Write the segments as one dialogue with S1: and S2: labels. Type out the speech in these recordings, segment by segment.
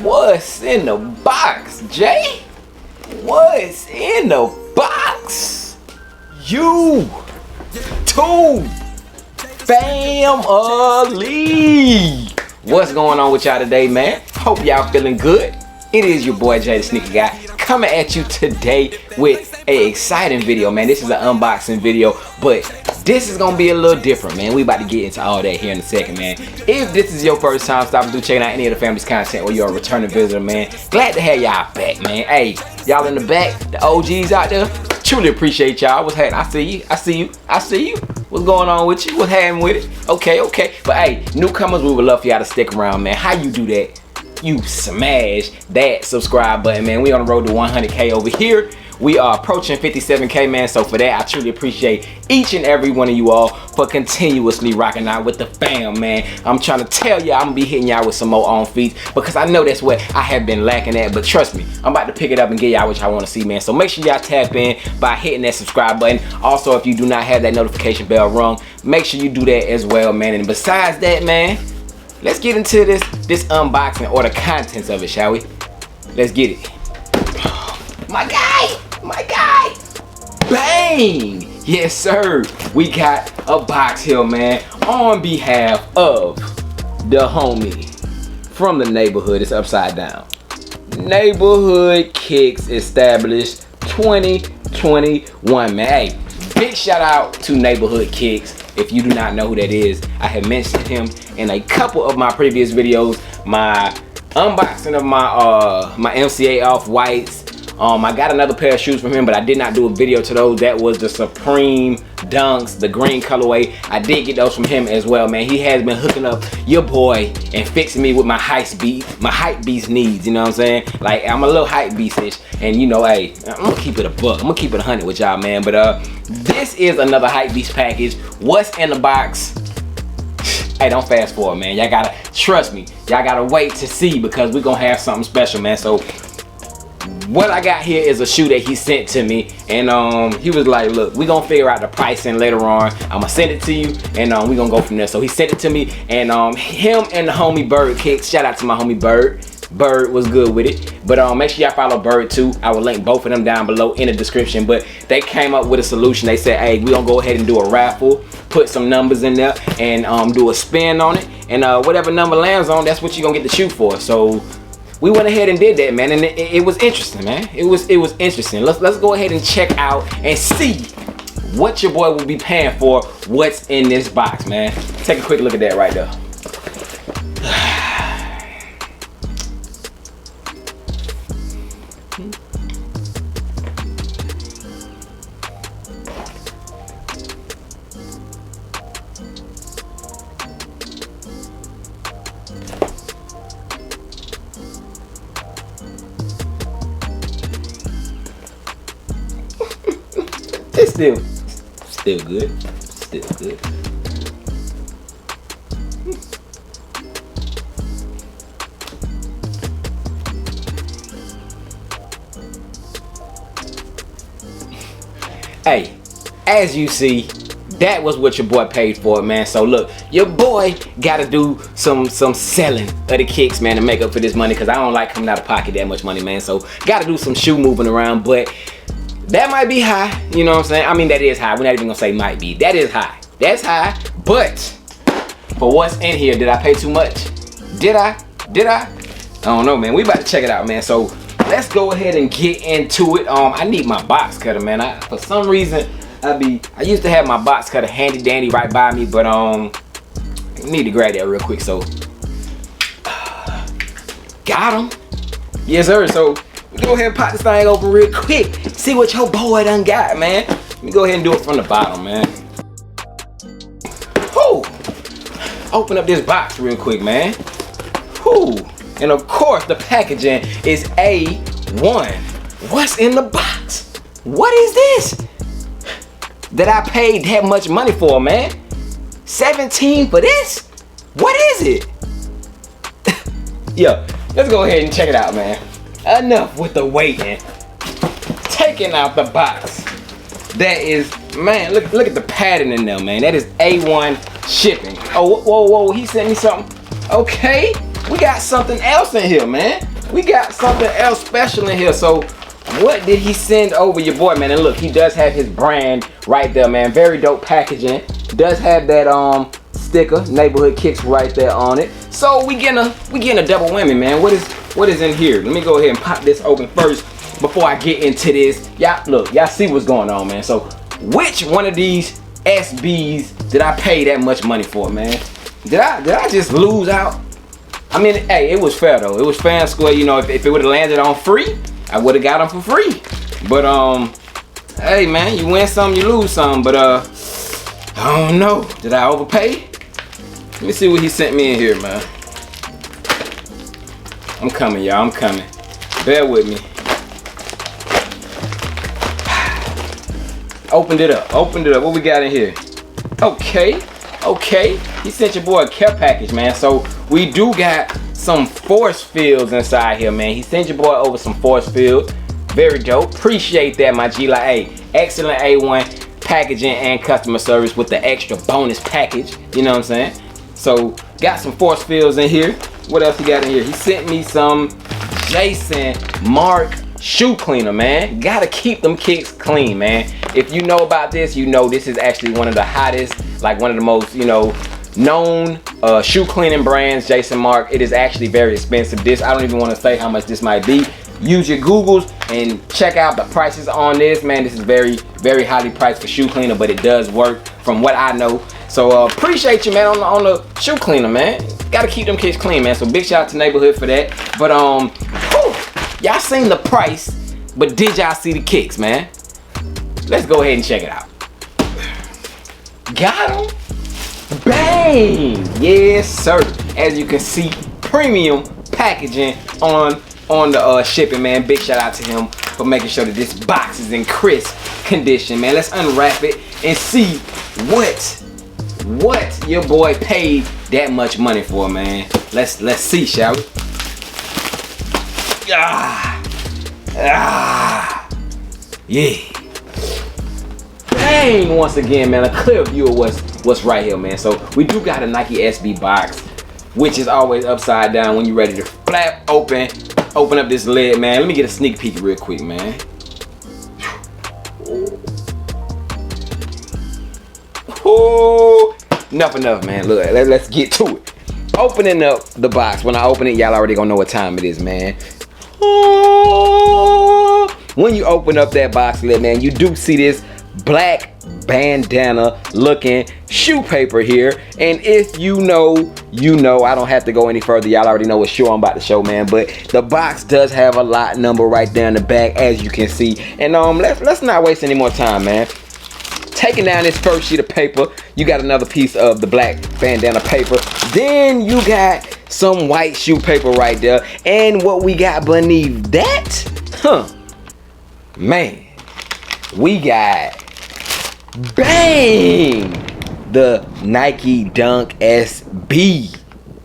S1: What's in the box, Jay? What's in the box? You too family. What's going on with y'all today, man? Hope y'all feeling good. It is your boy Jay the Sneaker Guy coming at you today with an exciting video, man. This is an unboxing video, but this is gonna be a little different, man. We about to get into all that here in a second, man. If this is your first time stopping through checking out any of the family's content, or you're a returning visitor, man, glad to have y'all back, man. Hey, y'all in the back, the OGs out there, truly appreciate y'all. What's happening? I see you. I see you. I see you. What's going on with you? What's happening with it? Okay. But hey, newcomers, we would love for y'all to stick around, man. How you do that? You smash that subscribe button, man. We on the road to 100K over here. We are approaching 57K, man. So for that, I truly appreciate each and every one of you all for continuously rocking out with the fam, man. I'm trying to tell y'all, I'm gonna be hitting y'all with some more on feet because I know that's what I have been lacking at. But trust me, I'm about to pick it up and get y'all what y'all want to see, man. So make sure y'all tap in by hitting that subscribe button. Also, if you do not have that notification bell rung, make sure you do that as well, man. And besides that, man, let's get into this unboxing or the contents of it, shall we? Let's get it. My guy! Bang! Yes, sir. We got a box here, man, on behalf of the homie from the neighborhood. It's upside down. Neighborhood Kicks established 2021, man. Hey, big shout out to Neighborhood Kicks. If you do not know who that is, I have mentioned him in a couple of my previous videos. My unboxing of my MCA off-whites. I got another pair of shoes from him, but I did not do a video to those. That was the Supreme Dunks, the green colorway. I did get those from him as well, man. He has been hooking up your boy and fixing me with my hype beast needs, you know what I'm saying? Like, I'm a little hype beast-ish, and you know, hey, I'm gonna keep it a buck. I'm gonna keep it 100 with y'all, man. But this is another hype beast package. What's in the box? Hey, don't fast forward, man. Y'all gotta trust me. Y'all gotta wait to see because we're gonna have something special, man. So what I got here is a shoe that he sent to me, and he was like, look, we gonna figure out the pricing later on. I'm gonna send it to you, and we gonna go from there. So he sent it to me, and him and the homie Bird Kicks, shout out to my homie Bird was good with it. But make sure y'all follow Bird too. I will link both of them down below in the description. But they came up with a solution. They said, hey, we gonna go ahead and do a raffle, put some numbers in there, and do a spin on it, and whatever number lands on, that's what you gonna get the shoe for. So we went ahead and did that, man, and it was interesting, man. It was interesting. Let's go ahead and check out and see what your boy will be paying for. What's in this box, man? Take a quick look at that right there. It's still good. Hey, as you see, that was what your boy paid for, man. So look, your boy gotta do some selling of the kicks, man, to make up for this money, because I don't like coming out of pocket that much money, man. So gotta do some shoe moving around, but that might be high, you know what I'm saying? I mean, that is high. We're not even gonna say might be. That is high. That's high. But for what's in here, did I pay too much? Did I? I don't know, man. We about to check it out, man. So let's go ahead and get into it. I need my box cutter, man. For some reason, I used to have my box cutter handy dandy right by me, but I need to grab that real quick. So got him. Yes, sir. So go ahead and pop this thing open real quick. See what your boy done got, man. Let me go ahead and do it from the bottom, man. Whew. Open up this box real quick, man. Whew. And of course, the packaging is A1. What's in the box? What is this that I paid that much money for, man? 17 for this? What is it? Yo, let's go ahead and check it out, man. Enough with the waiting. Taking out the box. That is, man, look at the padding in there, man. That is A1 shipping. Oh, whoa, he sent me something. Okay, we got something else in here, man. We got something else special in here. So what did he send over your boy, man? And look, he does have his brand right there, man. Very dope packaging. Does have that sticker, Neighborhood Kicks, right there on it. So we getting a double whammy, man. What is in here? Let me go ahead and pop this open first before I get into this. Y'all see what's going on, man. So which one of these SBs did I pay that much money for, man? Did I just lose out? I mean, hey, it was fair though. It was fair and square. You know, if it would have landed on free, I would have got them for free. But hey man, you win some, you lose some. But I don't know. Did I overpay? Let me see what he sent me in here, man. I'm coming, y'all. I'm coming. Bear with me. Opened it up. What we got in here? Okay. He sent your boy a care package, man. So we do got some force fields inside here, man. He sent your boy over some force fields. Very dope. Appreciate that, my G. Like, hey, excellent A1 packaging and customer service with the extra bonus package. You know what I'm saying? So got some force fields in here. What else he got in here? He sent me some Jason Mark shoe cleaner, man. Gotta keep them kicks clean, man. If you know about this, you know this is actually one of the hottest, like one of the most, you know, known shoe cleaning brands, Jason Mark. It is actually very expensive. This, I don't even want to say how much this might be. Use your Googles and check out the prices on this, man. This is very, very highly priced for shoe cleaner, but it does work from what I know. So appreciate you, man, on the shoe cleaner, man. Gotta keep them kicks clean, man. So big shout out to Neighborhood for that. But y'all seen the price, but did y'all see the kicks, man? Let's go ahead and check it out. Got them. Bang! Yes, sir. As you can see, premium packaging on the shipping, man. Big shout out to him for making sure that this box is in crisp condition, man. Let's unwrap it and see what your boy paid that much money for, man. Let's see, shall we? Yeah. Bang! Once again, man, a clear view of what's right here, man. So we do got a Nike SB box, which is always upside down when you're ready to flap open up this lid, man. Let me get a sneak peek real quick, man. Ooh. Enough, man. Look, let's get to it. Opening up the box. When I open it, y'all already gonna know what time it is, man. Oh. When you open up that box lid, man, you do see this black bandana looking shoe paper here. And if you know, you know. I don't have to go any further. Y'all already know what shoe I'm about to show, man. But the box does have a lot number right there in the back, as you can see. And let's not waste any more time, man. Taking down this first sheet of paper, you got another piece of the black bandana paper. Then you got some white shoe paper right there. And what we got beneath that, man, we got, bang, the Nike Dunk SB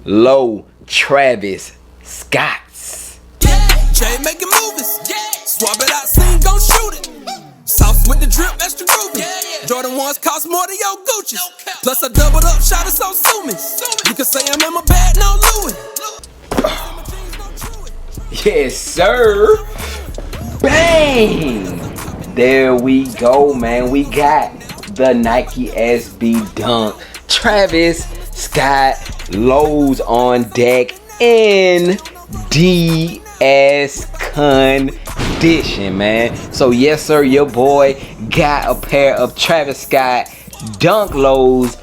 S1: Low Travis Scotts.
S2: Jay making movies, swap it out, scene, gon' shoot it. Sauce with the drip, extra groovy. Jordan ones cost more than your Gucci. Plus I doubled up, shot it, so sue me. You can say I'm in my bag, no Louis.
S1: Yes, sir. Bang! There we go, man. We got the Nike SB Dunk Travis Scott lows on deck in DS condition, man. So yes, sir, your boy got a pair of Travis Scott Dunk lows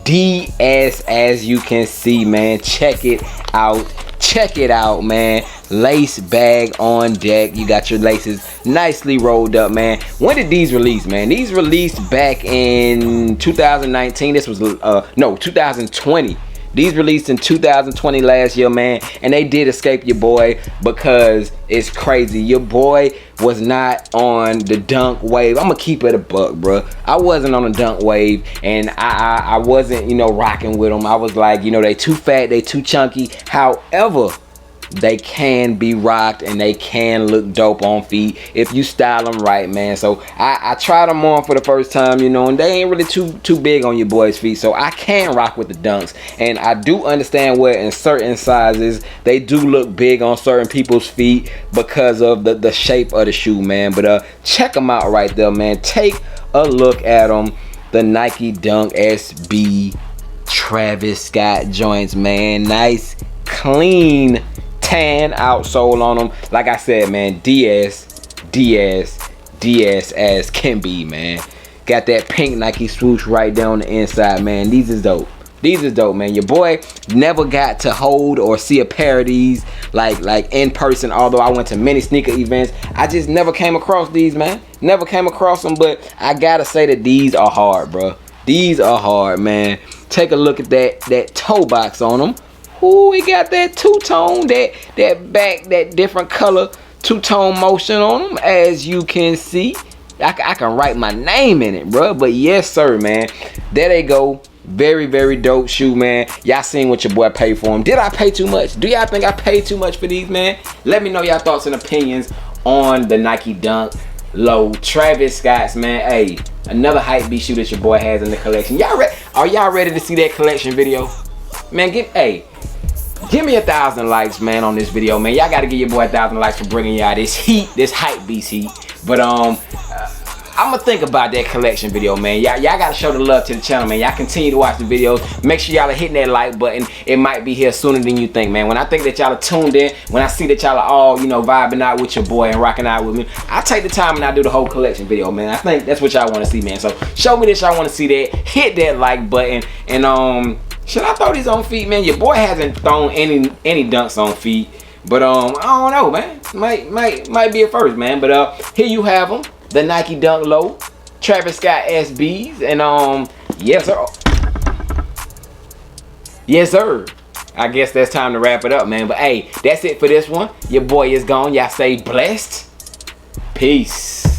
S1: DS, as you can see, man. Check it out, man. Lace bag on deck. You got your laces nicely rolled up, man. When did these release, man? These released back in 2019. This was 2020. These released in 2020 last year, man, and they did escape your boy because it's crazy. Your boy was not on the dunk wave. I'm gonna keep it a buck, bro. I wasn't on the dunk wave, and I wasn't, rocking with them. I was like, they too fat, they too chunky. However, they can be rocked and they can look dope on feet if you style them right, man. So I tried them on for the first time, you know, and they ain't really too big on your boys' feet, so I can rock with the dunks. And I do understand where in certain sizes they do look big on certain people's feet because of the shape of the shoe, man. But check them out right there, man. Take a look at them. The Nike Dunk SB Travis Scott joints, man. Nice clean tan outsole on them. Like I said, man, DS as can be, man. Got that pink Nike swoosh right there on the inside, man. These is dope. These is dope, man. Your boy never got to hold or see a pair of these like in person, although I went to many sneaker events. I just never came across these, man. Never came across them, but I gotta say that these are hard, bro. These are hard, man. Take a look at that toe box on them. Ooh, we got that two-tone, that different color two-tone motion on them, as you can see. I can write my name in it, bro. But yes, sir, man. There they go. Very, very dope shoe, man. Y'all seen what your boy paid for them. Did I pay too much? Do y'all think I paid too much for these, man? Let me know y'all thoughts and opinions on the Nike Dunk Low Travis Scott's, man. Hey, another hype beat shoe that your boy has in the collection. Are y'all ready to see that collection video? Man, give me 1,000 likes, man, on this video, man. Y'all gotta give your boy 1,000 likes for bringing y'all this heat, this hype beast heat. But I'ma think about that collection video, man. Y'all gotta show the love to the channel, man. Y'all continue to watch the videos. Make sure y'all are hitting that like button. It might be here sooner than you think, man. When I think that y'all are tuned in, when I see that y'all are all, you know, vibing out with your boy and rocking out with me, I take the time and I do the whole collection video, man. I think that's what y'all want to see, man. So show me that y'all want to see that. Hit that like button. And should I throw these on feet, man? Your boy hasn't thrown any dunks on feet, but I don't know, man. Might be a first, man. But here you have them. The Nike Dunk Low, Travis Scott SBs, and yes sir. Yes sir. I guess that's time to wrap it up, man. But hey, that's it for this one. Your boy is gone. Y'all stay blessed. Peace.